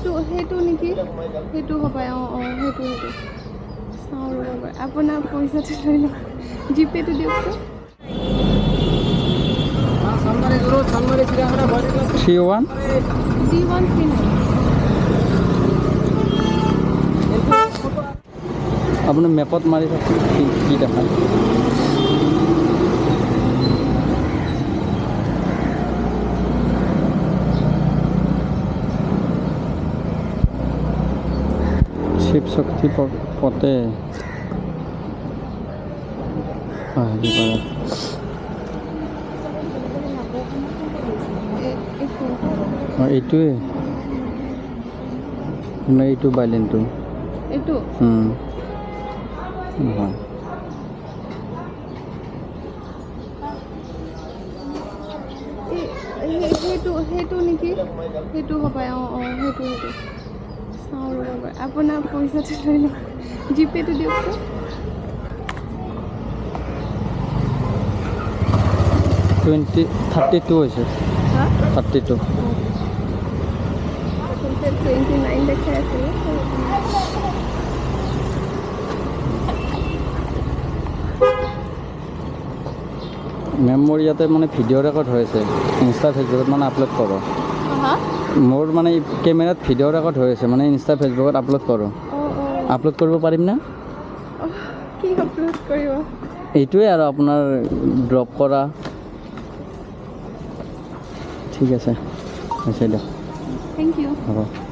সেইটো নেকি সেইটো হ'ব সেইটো চাওঁ ৰ'ব আপোনাৰ পইচাটো লৈ লওক জিপে'টো দিয়কচোন 31 আপুনি মেপত মাৰি থাকোঁ কি দেখা শিৱ শক্তি পথে এইটোৱে এইটো বাইলেনটো এইটো নহয় সেইটো নেকি সেইটো হ'ব সেইটো চাওঁ ৰ'ব আপোনাৰ পইচাটো লৈ লওক জিপে'টো দিয়কচোন 32 হৈছে 32 29 দেখাই আছিলে মেম মোৰ ইয়াতে মানে ভিডিঅ' ৰেকৰ্ড হৈ আছে ইনষ্টা ফেচবুকত মানে আপলোড কৰোঁ মোৰ মানে কেমেৰাত ভিডিঅ' ৰেকৰ্ড হৈ আছে মানে ইনষ্টা ফেচবুকত আপলোড কৰোঁ আপলোড কৰিব পাৰিম না কি আপলোড কৰিব এইটোৱে আৰু আপোনাৰ ড্ৰপ কৰা ঠিক আছে হৈছে দিয়ক থেংক ইউ হ'ব